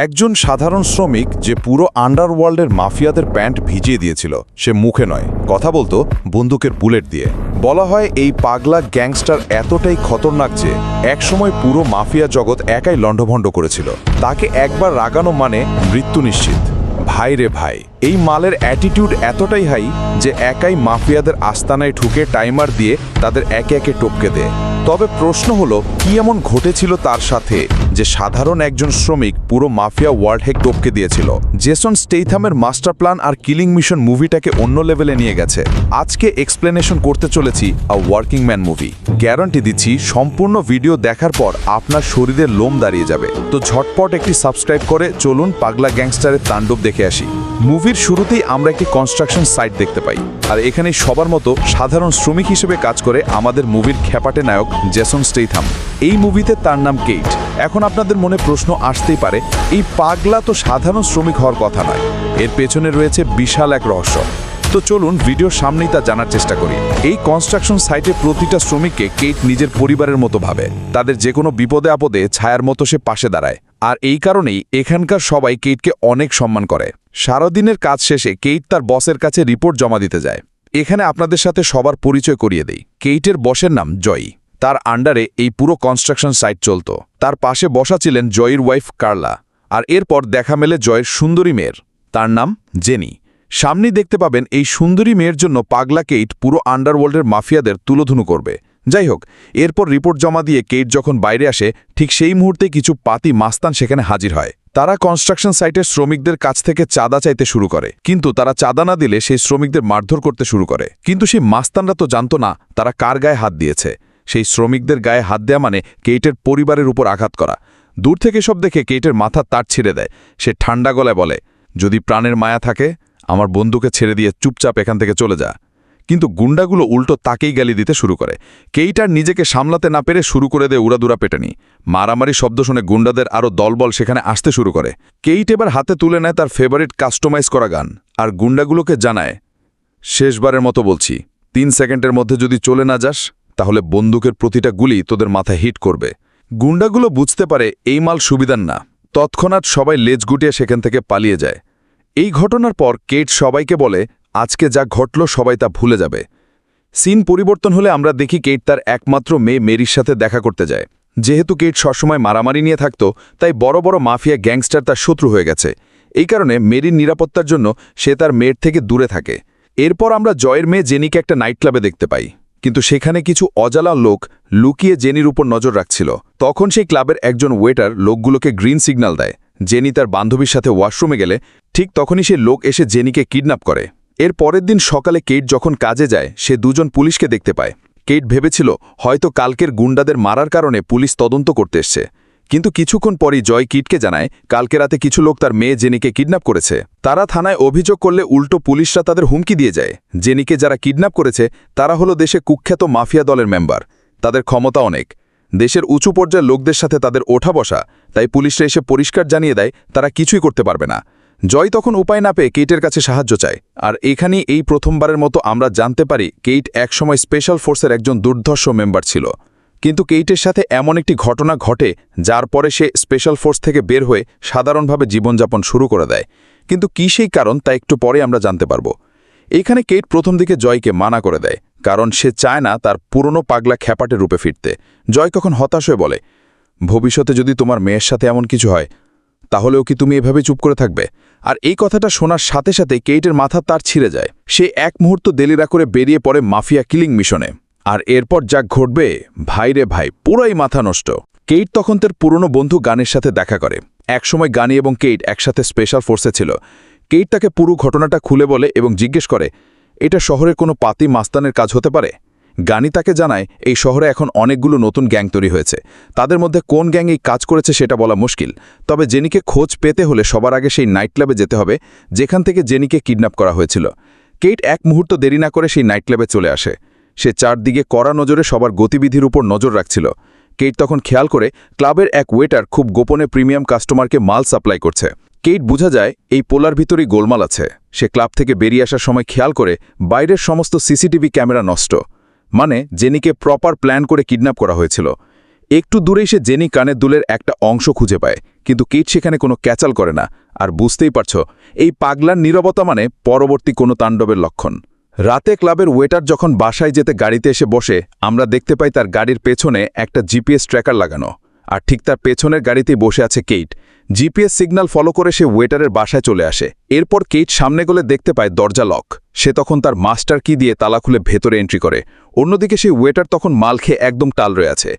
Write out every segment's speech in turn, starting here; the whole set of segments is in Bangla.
একজন সাধারণ শ্রমিক যে পুরো আন্ডারওয়ার্ল্ডের মাফিয়াদের প্যান্ট ভিজিয়ে দিয়েছিল, সে মুখে নয়, কথা বলতো বন্দুকের বুলেট দিয়ে। বলা হয় এই পাগলা গ্যাংস্টার এতটাই খতরনাক যে একসময় পুরো মাফিয়া জগৎ একাই লণ্ডভণ্ড করেছিল। তাকে একবার রাগানো মানে মৃত্যু নিশ্চিত। ভাই রে ভাই, এই মালের অ্যাটিটিউড এতটাই হাই যে একাই মাফিয়াদের আস্তানায় ঢুকে টাইমার দিয়ে তাদের একে একে টপকে দেয়। তবে প্রশ্ন হলো, কি এমন ঘটেছিল তার সাথে যে সাধারণ একজন শ্রমিক পুরো মাফিয়া ওয়ার্ল্ড হেক টপকে দিয়েছিল? জেসন স্টেইথামের মাস্টার প্ল্যান আর কিলিং মিশন মুভিটাকে অন্য লেভেলে নিয়ে গেছে। আজকে এক্সপ্লেনেশন করতে চলেছি আ ওয়ার্কিং ম্যান মুভি। গ্যারান্টি দিচ্ছি, সম্পূর্ণ ভিডিও দেখার পর আপনার শরীরের লোম দাঁড়িয়ে যাবে। তো ঝটপট একটি সাবস্ক্রাইব করে চলুন পাগলা গ্যাংস্টারের তাণ্ডব দেখে আসি। মুভির শুরুতেই আমরা একটি কনস্ট্রাকশন সাইট দেখতে পাই, আর এখানে সবার মতো সাধারণ শ্রমিক হিসেবে কাজ করে আমাদের মুভির খ্যাপাটে নায়ক জেসন স্টেইথাম। এই মুভিতে তার নাম কেইট। এখন আপনাদের মনে প্রশ্ন আসতেই পারে, এই পাগলা তো সাধারণ শ্রমিক হওয়ার কথা নয়, এর পেছনে রয়েছে বিশাল এক রহস্য। তো চলুন ভিডিওর সামনেই তা জানার চেষ্টা করি। এই কনস্ট্রাকশন সাইটে প্রতিটা শ্রমিককে কেইট নিজের পরিবারের মতো ভাবে। তাদের যে কোনো বিপদে আপদে ছায়ার মতো সে পাশে দাঁড়ায়, আর এই কারণেই এখানকার সবাই কেইটকে অনেক সম্মান করে। সারাদিনের কাজ শেষে কেইট তার বসের কাছে রিপোর্ট জমা দিতে যায়। এখানে আপনাদের সাথে সবার পরিচয় করিয়ে দেই। কেইটের বসের নাম জয়ী। তার আন্ডারে এই পুরো কনস্ট্রাকশন সাইট চলত। তার পাশে বসা ছিলেন জয়ীর ওয়াইফ কার্লা, আর এরপর দেখা মেলে জয়ের সুন্দরী মেয়ের, তার নাম জেনি। সামনেই দেখতে পাবেন এই সুন্দরী মেয়ের জন্য পাগলা কেইট পুরো আন্ডারওয়ার্ল্ডের মাফিয়াদের তুলোধুনো করবে। যাই হোক, এরপর রিপোর্ট জমা দিয়ে কেইট যখন বাইরে আসে, ঠিক সেই মুহূর্তে কিছু পাতি মাস্তান সেখানে হাজির হয়। তারা কনস্ট্রাকশন সাইটের শ্রমিকদের কাছ থেকে চাঁদা চাইতে শুরু করে, কিন্তু তারা চাঁদা না দিলে সেই শ্রমিকদের মারধর করতে শুরু করে। কিন্তু সেই মাস্তানরা তো জানতো না তারা কার গায়ে হাত দিয়েছে। সেই শ্রমিকদের গায়ে হাত দেয়া মানে কেইটের পরিবারের উপর আঘাত করা। দূর থেকে সব দেখে কেইটের মাথার তার ছিঁড়ে দেয়। সে ঠান্ডা গলায় বলে, যদি প্রাণের মায়া থাকে আমার বন্ধুকে ছেড়ে দিয়ে চুপচাপ এখান থেকে চলে যা। কিন্তু গুন্ডাগুলো উল্টো তাকেই গালি দিতে শুরু করে। কেইট আর নিজেকে সামলাতে না পেরে শুরু করে দেয় উড়াদুরা পেটানি। মারামারি শব্দ শুনে গুন্ডাদের আরও দলবল সেখানে আসতে শুরু করে। কেইট এবার হাতে তুলে নেয় তার ফেভারিট কাস্টমাইজ করা গান, আর গুন্ডাগুলোকে জানায়, শেষবারের মতো বলছি, 3 সেকেন্ডের মধ্যে যদি চলে না যাস তাহলে বন্দুকের প্রতিটা গুলি তোদের মাথায় হিট করবে। গুন্ডাগুলো বুঝতে পারে এই মাল সুবিধার না। তৎক্ষণাৎ সবাই লেজ গুটিয়ে সেখান থেকে পালিয়ে যায়। এই ঘটনার পর কেইট সবাইকে বলে, আজকে যা ঘটল সবাই তা ভুলে যাবে। সিন পরিবর্তন হলে আমরা দেখি কেইট তার একমাত্র মেয়ে মেরির সাথে দেখা করতে যায়। যেহেতু কেইট সবসময় মারামারি নিয়ে থাকত, তাই বড় বড় মাফিয়া গ্যাংস্টার তার শত্রু হয়ে গেছে। এই কারণে মেরির নিরাপত্তার জন্য সে তার মেয়ের থেকে দূরে থাকে। এরপর আমরা জয়ের মেয়ে জেনিকে একটা নাইট ক্লাবে দেখতে পাই, কিন্তু সেখানে কিছু অজানা লোক লুকিয়ে জেনির উপর নজর রাখছিল। তখন সেই ক্লাবের একজন ওয়েটার লোকগুলোকে গ্রিন সিগন্যাল দেয়। জেনি তার বান্ধবীর সাথে ওয়াশরুমে গেলে ঠিক তখনই সে লোক এসে জেনিকে কিডন্যাপ করে। এর পরের দিন সকালে কেইট যখন কাজে যায়, সে দুজন পুলিশকে দেখতে পায়। কেইট ভেবেছিল হয়তো কালকের গুন্ডাদের মারার কারণে পুলিশ তদন্ত করতে এসছে, কিন্তু কিছুক্ষণ পরই জয় কিটকে জানায় কালকে রাতে কিছু লোক তার মেয়ে জেনিকে কিডন্যাপ করেছে। তারা থানায় অভিযোগ করলে উল্টো পুলিশরা তাদের হুমকি দিয়ে যায়। জেনিকে যারা কিডন্যাপ করেছে তারা হলো দেশে কুখ্যাত মাফিয়া দলের মেম্বার। তাদের ক্ষমতা অনেক, দেশের উঁচু পর্যায়ের লোকদের সাথে তাদের ওঠা বসা, তাই পুলিশরা এসে পরিষ্কার জানিয়ে দেয় তারা কিছুই করতে পারবে না। জয় তখন উপায় না পেয়ে কেইটের কাছে সাহায্য চায়। আর এখানেই এই প্রথমবারের মতো আমরা জানতে পারি কেইট একসময় স্পেশাল ফোর্সের একজন দুর্ধর্ষ মেম্বার ছিল। কিন্তু কেইটের সাথে এমন একটি ঘটনা ঘটে যার পরে সে স্পেশাল ফোর্স থেকে বের হয়ে সাধারণভাবে জীবনযাপন শুরু করে দেয়। কিন্তু কী সেই কারণ তা একটু পরে আমরা জানতে পারব। এখানে কেইট প্রথম দিকে জয়কে মানা করে দেয়, কারণ সে চায় না তার পুরনো পাগলা খ্যাপাটে রূপে ফিরতে। জয় কখন হতাশ হয়ে বলে, ভবিষ্যতে যদি তোমার মেয়ের সাথে এমন কিছু হয় তাহলেও কি তুমি এভাবে চুপ করে থাকবে? আর এই কথাটা শোনার সাথে সাথে কেইটের মাথা তার ছিঁড়ে যায়। সে এক মুহূর্ত দেলিরা করে বেরিয়ে পড়ে মাফিয়া কিলিং মিশনে। আর এরপর যা ঘটবে, ভাইরে ভাই, পুরাই মাথা নষ্ট। কেইট তখন তার পুরনো বন্ধু গানের সাথে দেখা করে। একসময় গানি এবং কেইট একসাথে স্পেশাল ফোর্সে ছিল। কেইট তাকে পুরো ঘটনাটা খুলে বলে এবং জিজ্ঞেস করে, এটা শহরের কোনো পাতি মাস্তানের কাজ হতে পারে? গানি তাকে জানায় এই শহরে এখন অনেকগুলো নতুন গ্যাং তৈরি হয়েছে, তাদের মধ্যে কোন গ্যাং এই কাজ করেছে সেটা বলা মুশকিল। তবে জেনিকে খোঁজ পেতে হলে সবার আগে সেই নাইট ক্লাবে যেতে হবে যেখান থেকে জেনিকে কিডন্যাপ করা হয়েছিল। কেইট এক মুহূর্ত দেরি না করে সেই নাইট ক্লাবে চলে আসে। সে চারদিকে কড়া নজরে সবার গতিবিধির উপর নজর রাখছিল। কেইট তখন খেয়াল করে ক্লাবের এক ওয়েটার খুব গোপনে প্রিমিয়াম কাস্টমারকে মাল সাপ্লাই করছে। কেইট বোঝা যায় এই পোলার ভিতরেই গোলমাল আছে। সে ক্লাব থেকে বেরিয়ে আসার সময় খেয়াল করে বাইরের সমস্ত সিসিটিভি ক্যামেরা নষ্ট, মানে জেনিকে প্রপার প্ল্যান করে কিডন্যাপ করা হয়েছিল। একটু দূরেই সে জেনি কানের দুলের একটা অংশ খুঁজে পায়, কিন্তু কিট সেখানে কোনো ক্যাচাল করে না। আর বুঝতেই পারছ, এই পাগলার নীরবতা মানে পরবর্তী কোনো তাণ্ডবের লক্ষণ। রাতে ক্লাবের ওয়েটার যখন বাসায় যেতে গাড়িতে এসে বসে, আমরা দেখতে পাই তার গাড়ির পেছনে একটা জিপিএস ট্র্যাকার লাগানো, আর ঠিক তার পেছনের গাড়িতেই বসে আছে কেইট। জিপিএস সিগন্যাল ফলো করে সে ওয়েটারের বাসায় চলে আসে। এরপর কেইট সামনে গেলে দেখতে পায় দরজা লক। সে তখন তার মাস্টার কি দিয়ে তালা খুলে ভেতরে এন্ট্রি করে। অন্যদিকে সেই ওয়েটার তখন মাল খেয়ে একদম টাল রয়ে আছে।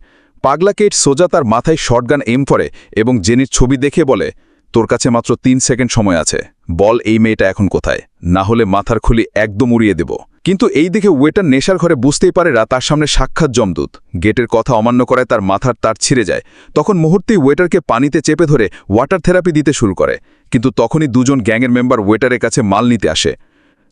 পাগলা কেইট সোজা তার মাথায় শটগান এম করে এবং জেনির ছবি দেখে বলে, তোর কাছে মাত্র 3 সেকেন্ড সময় আছে, বল এই মেয়েটা এখন কোথায়, না হলে মাথার খুলি একদম উড়িয়ে দেব। কিন্তু এই দিকে ওয়েটার নেশার ঘরে বুঝতেই পারেরা তার সামনে সাক্ষাৎ যমদূত। গেটের কথা অমান্য করায় তার মাথার তার ছিঁড়ে যায়। তখন মুহূর্তেই ওয়েটারকে পানিতে চেপে ধরে ওয়াটার থেরাপি দিতে শুরু করে। কিন্তু তখনই দুজন গ্যাংয়ের মেম্বার ওয়েটারের কাছে মাল নিতে আসে।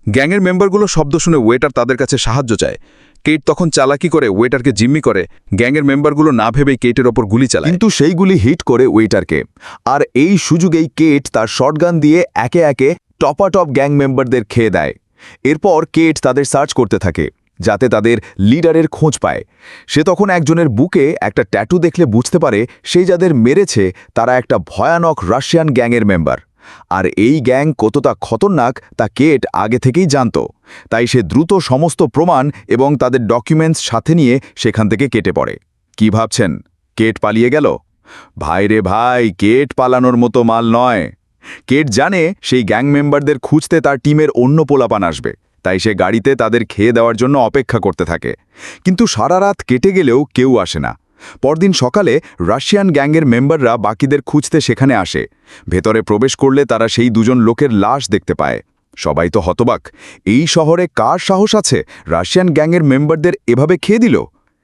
গ্যাংয়ের মেম্বারগুলো শব্দ শুনে ওয়েটার তাদের কাছে সাহায্য চায়। কেইট তখন চালাকি করে ওয়েটারকে জিম্মি করে। গ্যাংয়ের মেম্বারগুলো না ভেবেই কেইটের ওপর গুলি চালায়, কিন্তু সেই গুলি হিট করে ওয়েটারকে। আর এই সুযোগেই কেট তার শটগান দিয়ে একে একে টপাটপ গ্যাং মেম্বারদের খেয়ে দেয়। এরপর কেট তাদের সার্চ করতে থাকে, যাতে তাদের লিডারের খোঁজ পায়। সে তখন একজনের বুকে একটা ট্যাটু দেখলে বুঝতে পারে সেই যাদের মেরেছে তারা একটা ভয়ানক রাশিয়ান গ্যাংয়ের মেম্বার। আর এই গ্যাং কতটা খতরনাক তা কেট আগে থেকেই জানত। তাই সে দ্রুত সমস্ত প্রমাণ এবং তাদের ডকুমেন্টস সাথে নিয়ে সেখান থেকে কেটে পড়ে। কি ভাবছেন, কেট পালিয়ে গেল? ভাই রে ভাই, কেট পালানোর মতো মাল নয়। কেট জানে সেই গ্যাং মেম্বারদের খুঁজতে তার টিমের অন্য পোলাপান আসবে, তাই সে গাড়িতে তাদের খেয়ে দেওয়ার জন্য অপেক্ষা করতে থাকে। কিন্তু সারা রাত কেটে গেলেও কেউ আসে না। পরদিন সকালে রাশিয়ান গ্যাংয়ের মেম্বাররা বাকিদের খুঁজতে সেখানে আসে। ভেতরে প্রবেশ করলে তারা সেই দুজন লোকের লাশ দেখতে পায়। সবাই তো হতবাক, এই শহরে কার সাহস আছে রাশিয়ান গ্যাংয়ের মেম্বারদের এভাবে খেয়ে দিল?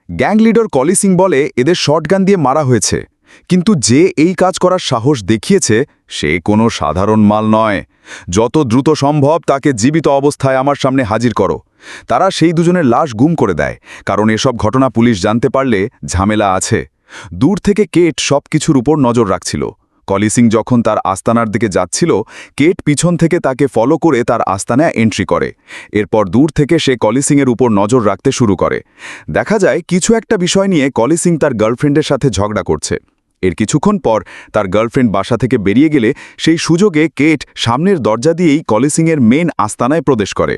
গ্যাং লিডার কলি সিং বলে এদের শটগান দিয়ে মারা হয়েছে, কিন্তু যে এই কাজ করার সাহস দেখিয়েছে সে কোনো সাধারণ মাল নয়। যত দ্রুত সম্ভব তাকে জীবিত অবস্থায় আমার সামনে হাজির করো। তারা সেই দুজনের লাশ গুম করে দেয়, কারণ এসব ঘটনা পুলিশ জানতে পারলে ঝামেলা আছে। দূর থেকে কেট সব কিছুর উপর নজর রাখছিল। কলি সিং যখন তার আস্তানার দিকে যাচ্ছিল, কেট পিছন থেকে তাকে ফলো করে তার আস্তানায় এন্ট্রি করে। এরপর দূর থেকে সে কলি সিংয়ের উপর নজর রাখতে শুরু করে। দেখা যায় কিছু একটা বিষয় নিয়ে কলি সিং তার গার্লফ্রেন্ডের সাথে ঝগড়া করছে। এর কিছুক্ষণ পর তার গার্লফ্রেন্ড বাসা থেকে বেরিয়ে গেলে সেই সুযোগে কেট সামনের দরজা দিয়েই কলি সিংয়ের মেন আস্তানায় প্রবেশ করে।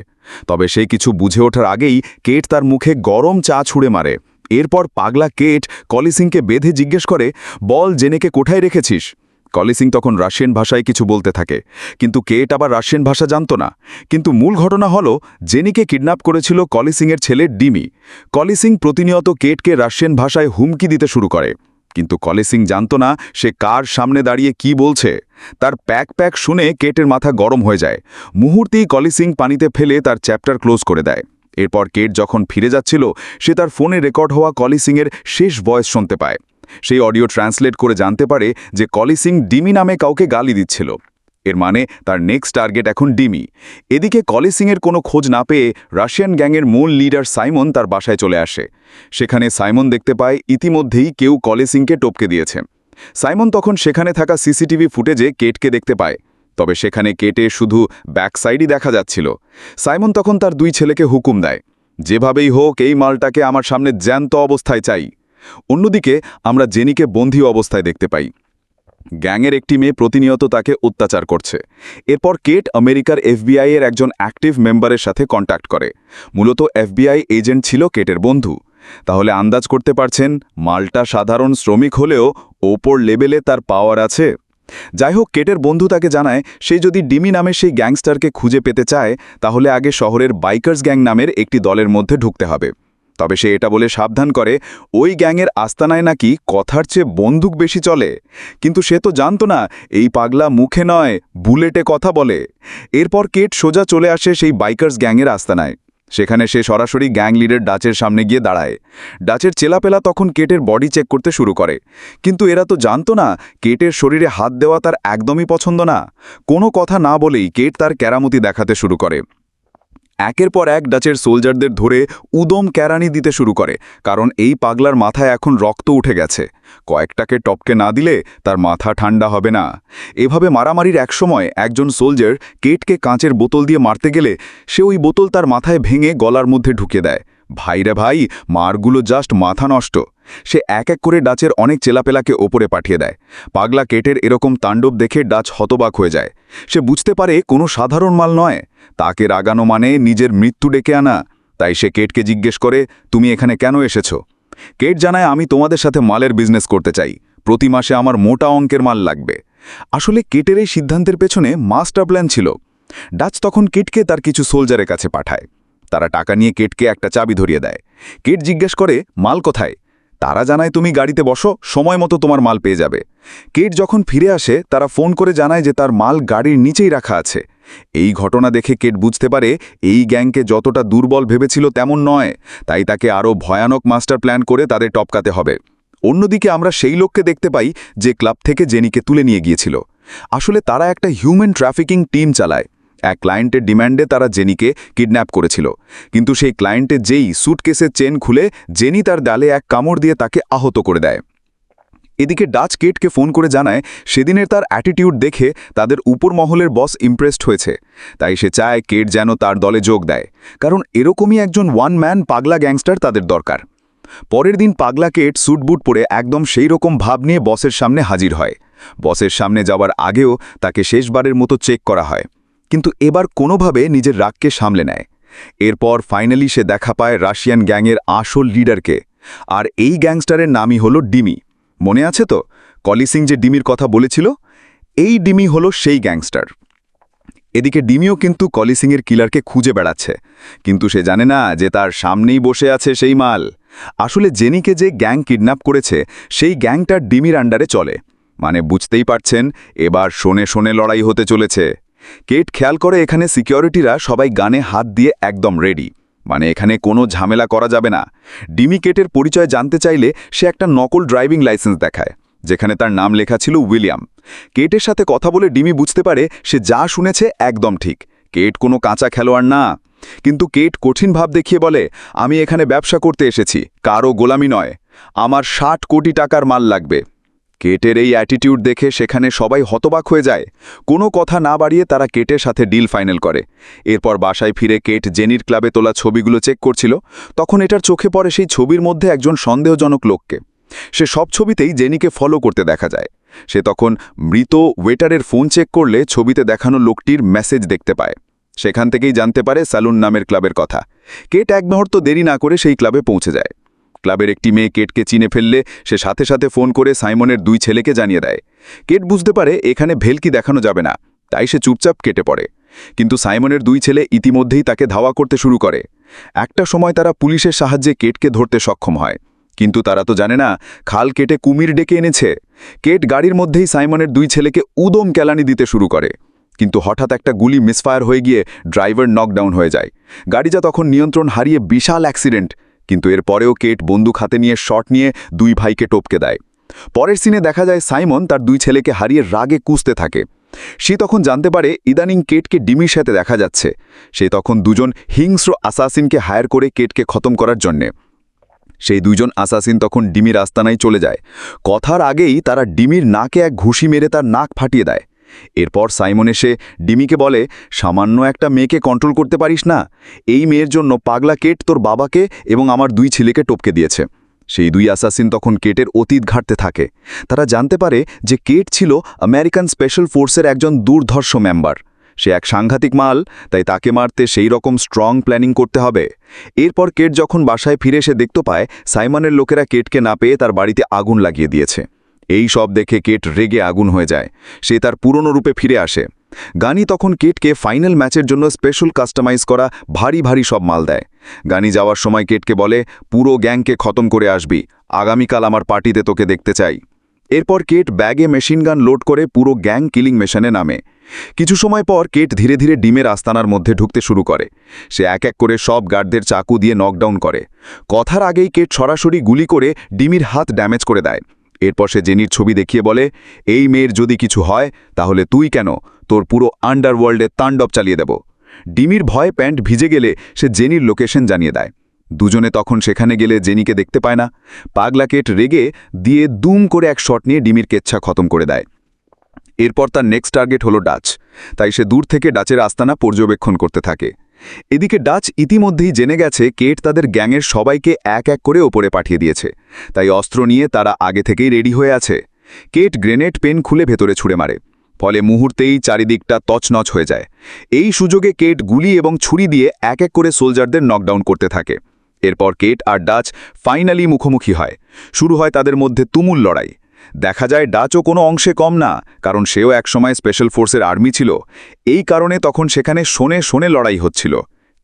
তবে সে কিছু বুঝে ওঠার আগেই কেট তার মুখে গরম চা ছুঁড়ে মারে। এরপর পাগলা কেট কলি সিংকে বেঁধে জিজ্ঞেস করে, বল জেনেকে কোথায় রেখেছিস? কলি সিং তখন রাশিয়ান ভাষায় কিছু বলতে থাকে, কিন্তু কেট আবার রাশিয়ান ভাষা জানত না। কিন্তু মূল ঘটনা হলো জেনিকে কিডন্যাপ করেছিল কলি সিংয়ের ছেলে ডিমি। কলি সিং প্রতিনিয়ত কেটকে রাশিয়ান ভাষায় হুমকি দিতে শুরু করে, কিন্তু কলি সিং জানত না সে কার সামনে দাঁড়িয়ে কি বলছে। তার প্যাক শুনে কেটের মাথা গরম হয়ে যায়। মুহূর্তেই কলি সিং পানিতে ফেলে তার চ্যাপ্টার ক্লোজ করে দেয়। এরপর কেট যখন ফিরে যাচ্ছিল, সে তার ফোনে রেকর্ড হওয়া কলি সিংয়ের শেষ ভয়েস শুনতে পায়। সেই অডিও ট্রান্সলেট করে জানতে পারে যে কলি সিং ডিমি নামে কাউকে গালি দিচ্ছিল। এর মানে তার নেক্সট টার্গেট এখন ডিমি। এদিকে কলি সিংয়ের কোনো খোঁজ না পেয়ে রাশিয়ান গ্যাংয়ের মূল লিডার সাইমন তার বাসায় চলে আসে। সেখানে সাইমন দেখতে পায় ইতিমধ্যেই কেউ কলি সিংকে টপকে দিয়েছে। সাইমন তখন সেখানে থাকা সিসিটিভি ফুটেজে কেটকে দেখতে পায়, তবে সেখানে কেটে শুধু ব্যাক সাইডই দেখা যাচ্ছিল। সাইমন তখন তার 2 ছেলেকে হুকুম দেয়, যেভাবেই হোক এই মালটাকে আমার সামনে জ্যান্ত অবস্থায় চাই। অন্যদিকে আমরা জেনিকে বন্দী অবস্থায় দেখতে পাই। গ্যাংয়ের একটি মেয়ে প্রতিনিয়ত তাকে অত্যাচার করছে। এরপর কেট আমেরিকার FBI এর একজন অ্যাক্টিভ মেম্বারের সাথে কন্ট্যাক্ট করে। মূলত FBI এজেন্ট ছিল কেটের বন্ধু। তাহলে আন্দাজ করতে পারছেন, মালটা সাধারণ শ্রমিক হলেও ওপর লেভেলে তার পাওয়ার আছে। যাই হোক, কেটের বন্ধু তাকে জানায় সে যদি ডিমি নামের সেই গ্যাংস্টারকে খুঁজে পেতে চায়, তাহলে আগে শহরের বাইকার্স গ্যাং নামের একটি দলের মধ্যে ঢুকতে হবে। তবে সে এটা বলে সাবধান করে ওই গ্যাংয়ের আস্তানায় নাকি কথার চেয়ে বন্দুক বেশি চলে। কিন্তু সে তো জানত না এই পাগলা মুখে নয় বুলেটে কথা বলে। এরপর কেট সোজা চলে আসে সেই বাইকার্স গ্যাংয়ের আস্তানায়। সেখানে সে সরাসরি গ্যাং লিডার ডাচের সামনে গিয়ে দাঁড়ায়। ডাচের চেলাপেলা তখন কেটের বডি চেক করতে শুরু করে, কিন্তু এরা তো জানত না কেটের শরীরে হাত দেওয়া তার একদমই পছন্দ না। কোনো কথা না বলেই কেট তার কেরামতি দেখাতে শুরু করে। একের পর এক ডাচের সোলজারদের ধরে উদম ক্যারানি দিতে শুরু করে, কারণ এই পাগলার মাথায় এখন রক্ত উঠে গেছে। কয়েকটাকে টপকে না দিলে তার মাথা ঠান্ডা হবে না। এভাবে মারামারির একসময় একজন সোলজার কেটকে কাঁচের বোতল দিয়ে মারতে গেলে সে ওই বোতল তার মাথায় ভেঙে গলার মধ্যে ঢুকে দেয়। ভাইরে ভাই, মারগুলো জাস্ট মাথা নষ্ট। সে এক এক করে ডাচের অনেক চেলাপেলাকে ওপরে পাঠিয়ে দেয়। পাগলা কেটের এরকম তাণ্ডব দেখে ডাচ হতবাক হয়ে যায়। সে বুঝতে পারে কোনো সাধারণ মাল নয়, তাকে রাগানো মানে নিজের মৃত্যু ডেকে আনা। তাই সে কেটকে জিজ্ঞেস করে, তুমি এখানে কেন এসেছো? কেট জানায়, আমি তোমাদের সাথে মালের বিজনেস করতে চাই, প্রতি মাসে আমার মোটা অঙ্কের মাল লাগবে। আসলে কেটের এই সিদ্ধান্তের পেছনে মাস্টার প্ল্যান ছিল। ডাচ তখন কেটকে তার কিছু সোলজারের কাছে পাঠায়। তারা টাকা নিয়ে কেটকে একটা চাবি ধরিয়ে দেয়। কেট জিজ্ঞেস করে, মাল কোথায়? তারা জানায়, তুমি গাড়িতে বসো, সময় মতো তোমার মাল পেয়ে যাবে। কেট যখন ফিরে আসে তারা ফোন করে জানায় যে তার মাল গাড়ির নিচেই রাখা আছে। এই ঘটনা দেখে কেট বুঝতে পারে এই গ্যাংকে যতটা দুর্বল ভেবেছিল তেমন নয়, তাই তাকে আরও ভয়ানক মাস্টার প্ল্যান করে তাদের টপকাতে হবে। অন্যদিকে আমরা সেই লোককে দেখতে পাই যে ক্লাব থেকে জেনিকে তুলে নিয়ে গিয়েছিল। আসলে তারা একটা হিউম্যান ট্রাফিকিং টিম চালায়। এক ক্লায়েন্টের ডিম্যান্ডে তারা জেনিকে কিডন্যাপ করেছিল, কিন্তু সেই ক্লায়েন্টের যেই স্যুটকেসের চেন খুলে জেনি তার ডালে এক কামড় দিয়ে তাকে আহত করে দেয়। এদিকে ডাচ কেটকে ফোন করে জানায় সেদিনের তার অ্যাটিটিউড দেখে তাদের উপর মহলের বস ইমপ্রেসড হয়েছে, তাই সে চায় কেট যেন তার দলে যোগ দেয়, কারণ এরকমই একজন ওয়ান ম্যান পাগলা গ্যাংস্টার তাদের দরকার। পরের দিন পাগলা কেট স্যুটবুট পরে একদম সেই রকম ভাব নিয়ে বসের সামনে হাজির হয়। বসের সামনে যাওয়ার আগেও তাকে শেষবারের মতো চেক করা হয়, কিন্তু এবার কোনোভাবে নিজের রাগকে সামলে নেয়। এরপর ফাইনালি সে দেখা পায় রাশিয়ান গ্যাংয়ের আসল লিডারকে, আর এই গ্যাংস্টারের নামই হলো ডিমি। মনে আছে তো কলি সিং যে ডিমির কথা বলেছিল? এই ডিমি হলো সেই গ্যাংস্টার। এদিকে ডিমিও কিন্তু কলি সিংয়ের কিলারকে খুঁজে বেড়াচ্ছে, কিন্তু সে জানে না যে তার সামনেই বসে আছে সেই মাল। আসলে জেনিকে যে গ্যাং কিডন্যাপ করেছে সেই গ্যাংটার ডিমির আন্ডারে চলে। মানে বুঝতেই পারছেন, এবার শোনে শোনে লড়াই হতে চলেছে। কেট খেয়াল করে এখানে সিকিউরিটিরা সবাই গানে হাত দিয়ে একদম রেডি, মানে এখানে কোনো ঝামেলা করা যাবে না। ডিমি কেটের পরিচয় জানতে চাইলে সে একটা নকল ড্রাইভিং লাইসেন্স দেখায়, যেখানে তার নাম লেখা ছিল উইলিয়াম। কেটের সাথে কথা বলে ডিমি বুঝতে পারে সে যা শুনেছে একদম ঠিক, কেট কোনো কাঁচা খেলোয়াড় না। কিন্তু কেট কঠিন ভাব দেখিয়ে বলে, আমি এখানে ব্যবসা করতে এসেছি, কারও গোলামি নয়, আমার 60 কোটি টাকার মাল লাগবে। কেটের এই অ্যাটিটিউড দেখে সেখানে সবাই হতবাক হয়ে যায়। কোনো কথা না বাড়িয়ে তারা কেটের সাথে ডিল ফাইনাল করে। এরপর বাসায় ফিরে কেট জেনির ক্লাবে তোলা ছবিগুলো চেক করছিল, তখন এটার চোখে পড়ে সেই ছবির মধ্যে একজন সন্দেহজনক লোককে। সে সব ছবিতেই জেনিকে ফলো করতে দেখা যায়। সে তখন মৃত ওয়েটারের ফোন চেক করলে ছবিতে দেখানো লোকটির মেসেজ দেখতে পায়। সেখান থেকেই জানতে পারে সালুন নামের ক্লাবের কথা। কেট এক মুহূর্ত দেরি না করে সেই ক্লাবে পৌঁছে যায়। ক্লাবের একটি মেয়ে কেটকে চিনে ফেললে সে সাথে সাথে ফোন করে সাইমনের 2 ছেলেকে জানিয়ে দেয়। কেট বুঝতে পারে এখানে ভেলকি দেখানো যাবে না, তাই সে চুপচাপ কেটে পড়ে। কিন্তু সাইমনের 2 ছেলে ইতিমধ্যেই তাকে ধাওয়া করতে শুরু করে। একটা সময় তারা পুলিশের সাহায্যে কেটকে ধরতে সক্ষম হয়, কিন্তু তারা তো জানে না খাল কেটে কুমির ডেকে এনেছে। কেট গাড়ির মধ্যেই সাইমনের 2 ছেলেকে উদম কেলানি দিতে শুরু করে, কিন্তু হঠাৎ একটা গুলি মিসফায়ার হয়ে গিয়ে ড্রাইভার নকডাউন হয়ে যায়। গাড়িটা তখন নিয়ন্ত্রণ হারিয়ে বিশাল অ্যাক্সিডেন্ট, কিন্তু এর পরেও কেট বন্দুক হাতে নিয়ে শট নিয়ে 2 ভাইকে টপকে দেয়। পরের সিনে দেখা যায় সাইমন তার 2 ছেলেকে হারিয়ে রাগে কুঁচতে থাকে। সে তখন জানতে পারে ইদানিং কেটকে ডিমির সাথে দেখা যাচ্ছে। সে তখন 2 জন হিংস্র আসাসিনকে হায়ার করে কেটকে খতম করার জন্যে। সেই 2 জন আসাসিন তখন ডিমির আস্তানায় চলে যায়। কথার আগেই তারা ডিমির নাকে এক ঘুষি মেরে তার নাক ফাটিয়ে দেয়। এরপর সাইমন এসে ডিমিকে বলে, সামান্য একটা মেয়েকে কন্ট্রোল করতে পারিস না? এই মেয়ের জন্য পাগলা কেট তোর বাবাকে এবং আমার 2 ছেলেকে টপকে দিয়েছে। সেই 2 অ্যাসাসিন তখন কেটের অতীত ঘাঁটতে থাকে। তারা জানতে পারে যে কেট ছিল আমেরিকান স্পেশাল ফোর্সের একজন দুর্ধর্ষ মেম্বার। সে এক সাংঘাতিক মাল, তাই তাকে মারতে সেই রকম স্ট্রং প্ল্যানিং করতে হবে। এরপর কেট যখন বাসায় ফিরে এসে দেখতে পায় সাইমনের লোকেরা কেটকে না পেয়ে তার বাড়িতে আগুন লাগিয়ে দিয়েছে। এই সব দেখে কেট রেগে আগুন হয়ে যায়। সে তার পুরনো রূপে ফিরে আসে। গানি তখন কেটকে ফাইনাল ম্যাচের জন্য স্পেশাল কাস্টমাইজ করা ভারী ভারী সব মাল দেয়। গানি যাওয়ার সময় কেটকে বলে, পুরো গ্যাংকে খতম করে আসবি, আগামীকাল আমার পার্টিতে তোকে দেখতে চাই। এরপর কেট ব্যাগে মেশিনগান লোড করে পুরো গ্যাং কিলিং মেশিনে নামে। কিছু সময় পর কেট ধীরে ধীরে ডিমের আস্তানার মধ্যে ঢুকতে শুরু করে। সে এক এক করে সব গার্ডদের চাকু দিয়ে নকডাউন করে। কথার আগেই কেট সরাসরি গুলি করে ডিমির হাত ড্যামেজ করে দেয়। এরপর সে জেনির ছবি দেখিয়ে বলে, এই মেয়ের যদি কিছু হয় তাহলে তুই কেন, তোর পুরো আন্ডারওয়ার্ল্ডে তাণ্ডব চালিয়ে দেব। ডিমির ভয়ে প্যান্ট ভিজে গেলে সে জেনির লোকেশন জানিয়ে দেয়। দুজনে তখন সেখানে গেলে জেনিকে দেখতে পায় না। পাগলা কেট রেগে দিয়ে দুম করে এক শট নিয়ে ডিমির কেচ্ছা খতম করে দেয়। এরপর তার নেক্সট টার্গেট হলো ডাচ, তাই সে দূর থেকে ডাচের আস্তানা পর্যবেক্ষণ করতে থাকে। এদিকে ডাচ ইতিমধ্যেই জেনে গেছে কেট তাদের গ্যাংয়ের সবাইকে এক এক করে ওপরে পাঠিয়ে দিয়েছে, তাই অস্ত্র নিয়ে তারা আগে থেকেই রেডি হয়ে আছে। কেট গ্রেনেড পেন খুলে ভেতরে ছুঁড়ে মারে, ফলে মুহূর্তেই চারিদিকটা তছনছ হয়ে যায়। এই সুযোগে কেট গুলি এবং ছুরি দিয়ে এক এক করে সোলজারদের নকডাউন করতে থাকে। এরপর কেট আর ডাচ ফাইনালি মুখোমুখি হয়। শুরু হয় তাদের মধ্যে তুমুল লড়াই। দেখা যায় ডাচও কোনো অংশে কম না, কারণ সেও একসময় স্পেশাল ফোর্সের আর্মি ছিল। এই কারণে তখন সেখানে শোনে শোনে লড়াই হচ্ছিল।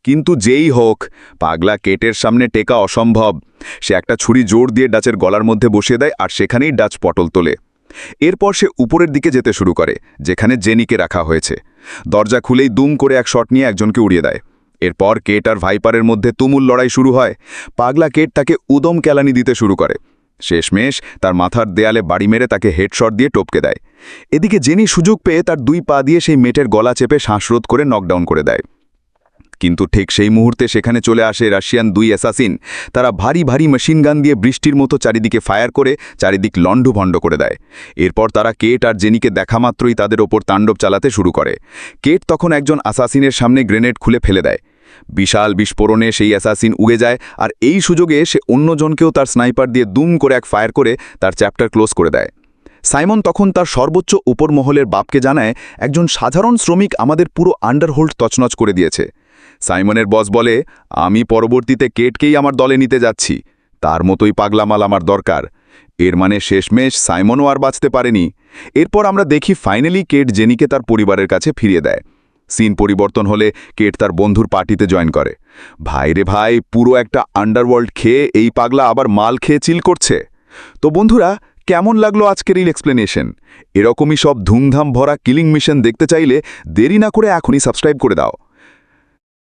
কিন্তু যেই হোক, পাগলা কেটের সামনে টেকা অসম্ভব। সে একটা ছুরি জোর দিয়ে ডাচের গলার মধ্যে বসিয়ে দেয়, আর সেখানেই ডাচ পটল তোলে। এরপর সে উপরের দিকে যেতে শুরু করে, যেখানে জেনিকে রাখা হয়েছে। দরজা খুলেই দুম করে এক শট নিয়ে একজনকে উড়িয়ে দেয়। এরপর কেট আর ভাইপারের মধ্যে তুমুল লড়াই শুরু হয়। পাগলা কেট তাকে উদম কেলানি দিতে শুরু করে। শেষমেশ তার মাথার দেয়ালে বাড়ি মেরে তাকে হেডশট দিয়ে টপকে দেয়। এদিকে জেনি সুযোগ পেয়ে তার 2 পা দিয়ে সেই মেটের গলা চেপে শ্বাসরোধ করে নকডাউন করে দেয়। কিন্তু ঠিক সেই মুহূর্তে সেখানে চলে আসে রাশিয়ান 2 অ্যাসাসিন। তারা ভারী ভারী মেশিনগান দিয়ে বৃষ্টির মতো চারিদিকে ফায়ার করে চারিদিক লণ্ডভণ্ড করে দেয়। এরপর তারা কেট আর জেনিকে দেখামাত্রই তাদের ওপর তাণ্ডব চালাতে শুরু করে। কেট তখন একজন অ্যাসাসিনের সামনে গ্রেনেড খুলে ফেলে দেয়। বিশাল বিস্ফোরণে সেই অ্যাসাসিন উড়ে যায়, আর এই সুযোগে সে অন্যজনকেও তার স্নাইপার দিয়ে দুম করে এক ফায়ার করে তার চ্যাপ্টার ক্লোজ করে দেয়। সাইমন তখন তার সর্বোচ্চ উপর মহলের বাপকে জানায়, একজন সাধারণ শ্রমিক আমাদের পুরো আন্ডারহোল্ড তছনছ করে দিয়েছে। সাইমনের বস বলে, আমি পরবর্তীতে কেটকেই আমার দলে নিতে যাচ্ছি, তার মতোই পাগলামাল আমার দরকার। এর মানে শেষমেশ সাইমনও আর বাঁচতে পারেনি। এরপর আমরা দেখি ফাইনালি কেট জেনিকে তার পরিবারের কাছে ফিরিয়ে দেয়। সিন পরিবর্তন হলে কেট তার বন্ধুর পার্টিতে জয়েন করে। ভাইরে ভাই, পুরো একটা আন্ডারওয়ার্ল্ড খেয়ে এই পাগলা আবার মাল খেয়ে চিল করছে। তো বন্ধুরা, কেমন লাগলো আজকের এই এক্সপ্লেনেশন? এরকমই সব ধুমধাম ভরা কিলিং মিশন দেখতে চাইলে দেরি না করে এখনই সাবস্ক্রাইব করে দাও।